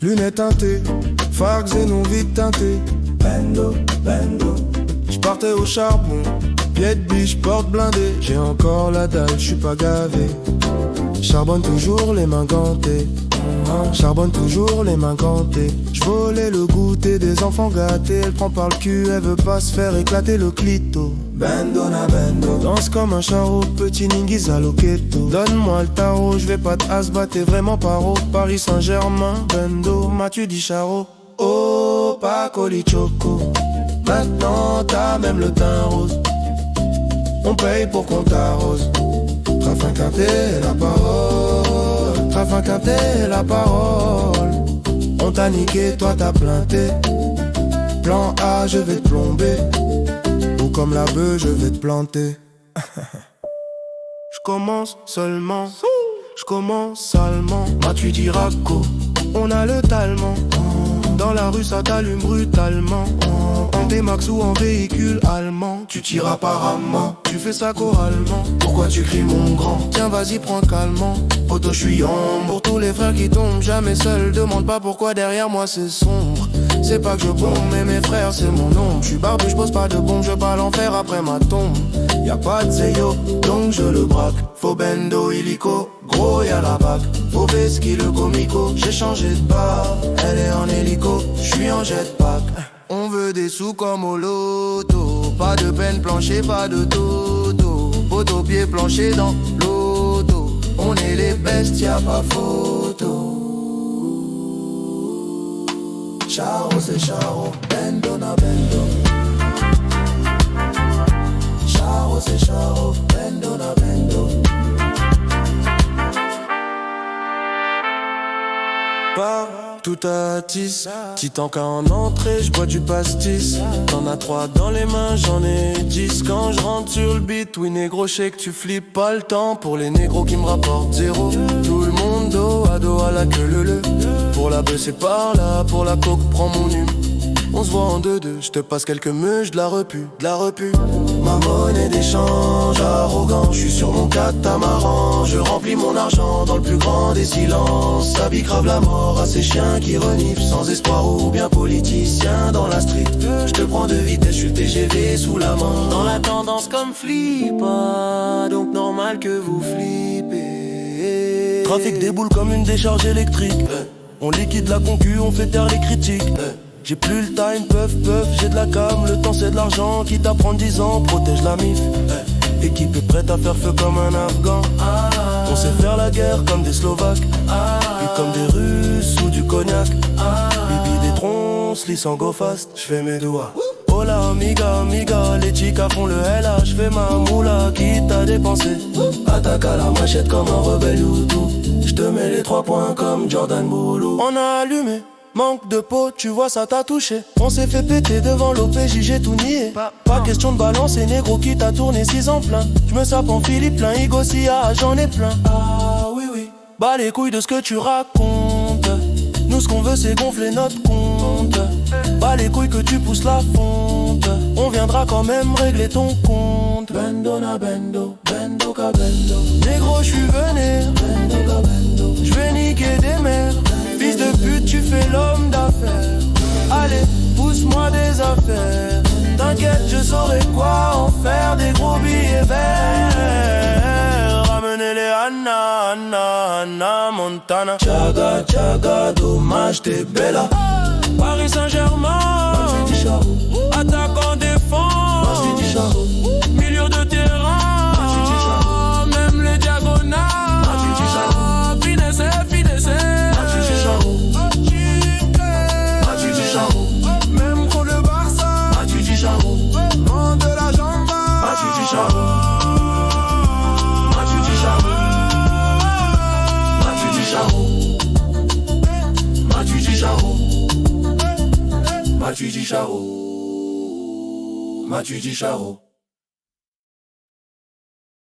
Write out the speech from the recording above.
lunettes teintées, phare xénon vite teinté. Bendo, bendo. J'partais au charbon, pied de biche, porte blindée. J'ai encore la dalle, j'suis pas gavé. Charbonne toujours les mains gantées. Charbonne toujours les mains gantées. J'volais le goûter des enfants gâtés. Elle prend par le cul, elle veut pas se faire éclater le clito. Bendo na bendo. Danse comme un charreau, petit ningiza loqueto. Donne-moi le tarot, j'vais pas t'as, t'es vraiment paro. Paris Saint-Germain, bendo, m'as-tu dit charo? Oh, pas colichoco. Maintenant t'as même le teint rose. On paye pour qu'on t'arrose. Trafin quinté, la parole. Trafin quinté, la parole. On t'a niqué, toi t'as plainté. Plan A, je vais te plomber. Ou comme la bœuf, je vais te planter. J'commence seulement. J'commence salement. M'as-tu dit raco? On a le talent. Dans la rue ça t'allume brutalement. En T-Max ou en véhicule allemand. Tu tires apparemment, tu fais ça choralement. Pourquoi tu cries mon grand? Tiens vas-y prends calmement. Auto j'suis ombre. Pour tous les frères qui tombent jamais seul. Demande pas pourquoi derrière moi c'est sombre. C'est pas que je bombe mais mes frères c'est mon ombre. J'suis barbu, j'pose pas de bombe, je pars l'enfer après ma tombe. Y'a pas de zeyo, donc je le braque. Faux bendo illico, gros y'a la bague. Faux vesqui le comico, j'ai changé de bar. Elle est en hélico, j'suis en jetpack. On veut des sous comme au loto. Pas de peine plancher, pas de toto. Poteau pied plancher dans l'auto. On est les bestes, y'a pas photo. Charo c'est charo, bendo na bendo. Charo c'est charo, bendo na bendo. Pas tout à 10, titan qu'à en entrée, j'bois du pastis. T'en as 3 dans les mains, j'en ai 10. Quand je rentre sur le beat, oui négro, j'sais que tu flippes pas le temps. Pour les négros qui me rapportent 0. Tout le monde dos à la queue le. Pour la bœuf c'est par là, pour la coke prends mon hume. On se voit en 2-2, j'te passe quelques meuches, de la repu. Ma monnaie d'échange arrogant, j'suis sur mon catamaran. Je remplis mon argent dans le plus grand des silences. Ça bicrave la mort à ces chiens qui reniflent sans espoir ou bien politiciens dans la street. J'te prends de vitesse, j'suis TGV sous la main. Dans la tendance comme flippa, donc normal que vous flippez. Trafic déboule comme une décharge électrique. On liquide la concu, on fait taire les critiques. J'ai plus le time, puff, j'ai de la cam. Le temps c'est de l'argent, quitte à prendre 10 ans. Protège la mif, équipe est prête à faire feu comme un Afghan. On sait faire la guerre comme des Slovaques. Et comme des Russes ou du cognac. Bibi des troncs, lisse en go fast. J'fais mes doigts. Hola amiga, les chicas font le LA. J'fais ma moula, quitte à dépenser. Attaque à la machette comme un rebelle YouTube. J'te mets les 3 points comme Jordan Boulou. On a allumé. Manque de peau, tu vois ça t'a touché. On s'est fait péter devant l'OPJ, j'ai tout nié. Pas question de balancer, négro qui t'a tourné 6 ans plein. J'me sape en Philippe plein, Igosia, j'en ai plein. Ah oui. Bas les couilles de ce que tu racontes. Nous ce qu'on veut c'est gonfler notre compte. Bas les couilles que tu pousses la fonte. On viendra quand même régler ton compte. Bendo na bendo, bendo ka bendo. Négro j'suis vénère, bendo ka bendo. J'vais niquer des mères. Fils de pute, tu fais l'homme d'affaires. Allez, pousse-moi des affaires. T'inquiète, je saurai quoi en faire. Des gros billets verts. Ramenez-les Anna Montana. Chaga, dommage, t'es bella. Paris Saint-Germain. Attaque en défense. Milieu de terrain. Même les diagonales. Même pour le Barça, vend de la jamba. Matuidi Charo.